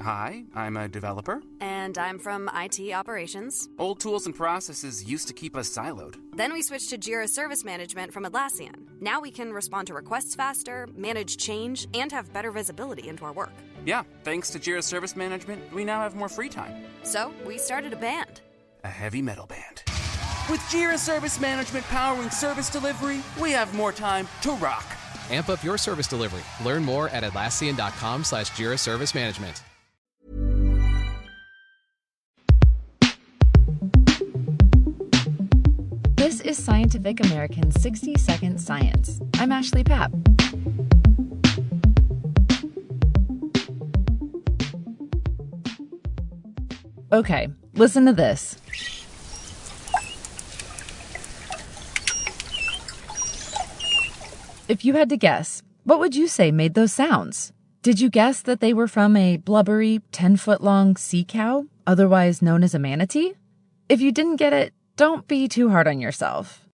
Hi, I'm a developer. And I'm from IT operations. Old tools and processes used to keep us siloed. Then we switched to Jira Service Management from Atlassian. Now we can respond to requests faster, manage change, and have better visibility into our work. Yeah, thanks to Jira Service Management, we now have more free time. So we started a band. A heavy metal band. With Jira Service Management powering service delivery, we have more time to rock. Amp up your service delivery. Learn more at Atlassian.com/Jira Service Management. This is Scientific American's 60-Second Science. I'm Ashley Papp. Okay, listen to this. If you had to guess, what would you say made those sounds? Did you guess that they were from a blubbery, 10-foot-long sea cow, otherwise known as a manatee? If you didn't get it, don't be too hard on yourself.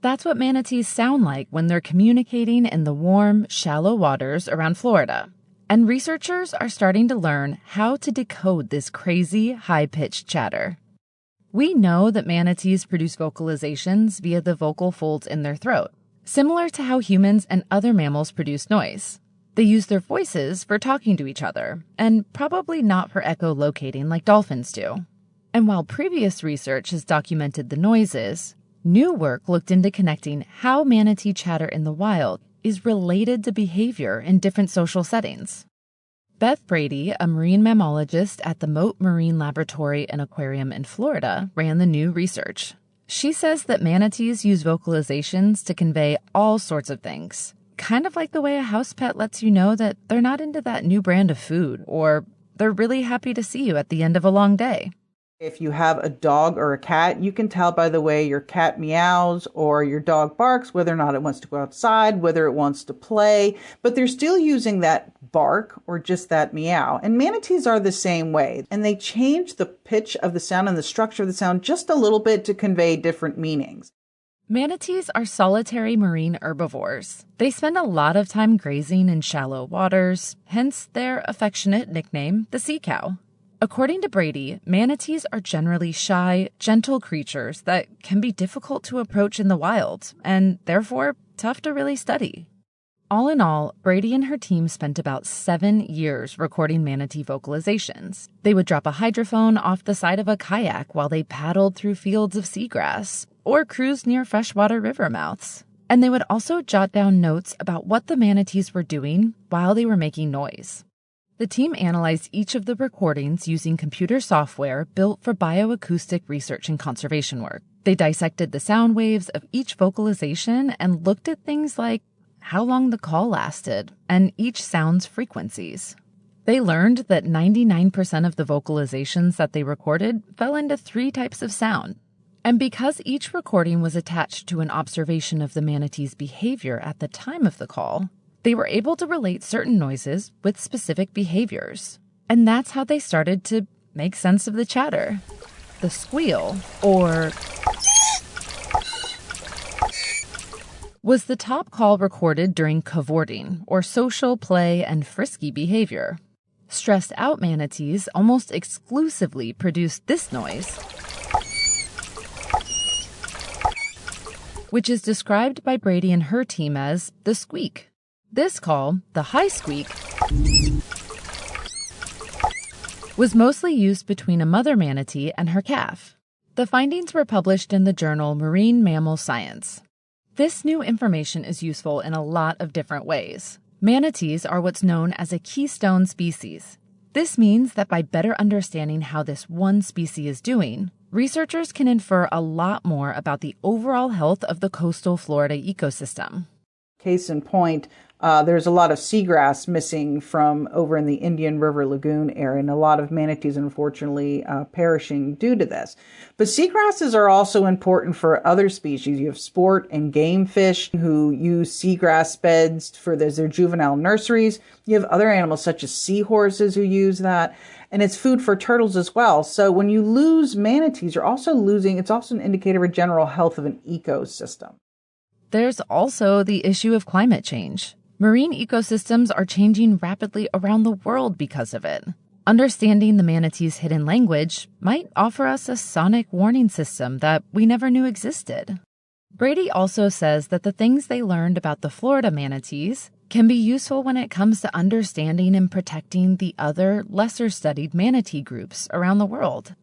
That's what manatees sound like when they're communicating in the warm, shallow waters around Florida. And researchers are starting to learn how to decode this crazy, high-pitched chatter. We know that manatees produce vocalizations via the vocal folds in their throat, similar to how humans and other mammals produce noise. They use their voices for talking to each other, and probably not for echolocating like dolphins do. And while previous research has documented the noises, new work looked into connecting how manatee chatter in the wild is related to behavior in different social settings. Beth Brady, a marine mammologist at the Mote Marine Laboratory and Aquarium in Florida, ran the new research. She says that manatees use vocalizations to convey all sorts of things, kind of like the way a house pet lets you know that they're not into that new brand of food, or they're really happy to see you at the end of a long day. If you have a dog or a cat, you can tell by the way your cat meows or your dog barks whether or not it wants to go outside, whether it wants to play, but they're still using that bark or just that meow. And manatees are the same way, and they change the pitch of the sound and the structure of the sound just a little bit to convey different meanings. Manatees are solitary marine herbivores. They spend a lot of time grazing in shallow waters, hence their affectionate nickname, the sea cow. According to Brady, manatees are generally shy, gentle creatures that can be difficult to approach in the wild, and therefore tough to really study. All in all, Brady and her team spent about 7 years recording manatee vocalizations. They would drop a hydrophone off the side of a kayak while they paddled through fields of seagrass, or cruised near freshwater river mouths. And they would also jot down notes about what the manatees were doing while they were making noise. The team analyzed each of the recordings using computer software built for bioacoustic research and conservation work. They dissected the sound waves of each vocalization and looked at things like how long the call lasted and each sound's frequencies. They learned that 99% of the vocalizations that they recorded fell into 3 types of sound. And because each recording was attached to an observation of the manatee's behavior at the time of the call, they were able to relate certain noises with specific behaviors. And that's how they started to make sense of the chatter. The squeal, or was the top call recorded during cavorting, or social play and frisky behavior. Stressed out manatees almost exclusively produced this noise, which is described by Brady and her team as the squeak. This call, the high squeak, was mostly used between a mother manatee and her calf. The findings were published in the journal Marine Mammal Science. This new information is useful in a lot of different ways. Manatees are what's known as a keystone species. This means that by better understanding how this one species is doing, researchers can infer a lot more about the overall health of the coastal Florida ecosystem. Case in point, there's a lot of seagrass missing from over in the Indian River Lagoon area, and a lot of manatees, unfortunately, perishing due to this. But seagrasses are also important for other species. You have sport and game fish who use seagrass beds for their juvenile nurseries. You have other animals such as seahorses who use that, and it's food for turtles as well. So when you lose manatees, you're also losing, it's also an indicator of general health of an ecosystem. There's also the issue of climate change. Marine ecosystems are changing rapidly around the world because of it. Understanding the manatee's hidden language might offer us a sonic warning system that we never knew existed. Brady also says that the things they learned about the Florida manatees can be useful when it comes to understanding and protecting the other, lesser-studied manatee groups around the world.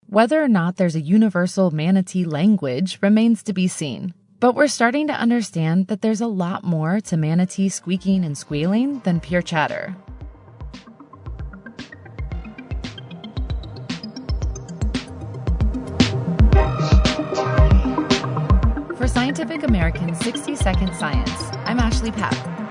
Whether or not there's a universal manatee language remains to be seen, but we're starting to understand that there's a lot more to manatee squeaking and squealing than pure chatter. For Scientific American's 60 Second Science, I'm Ashley Papp.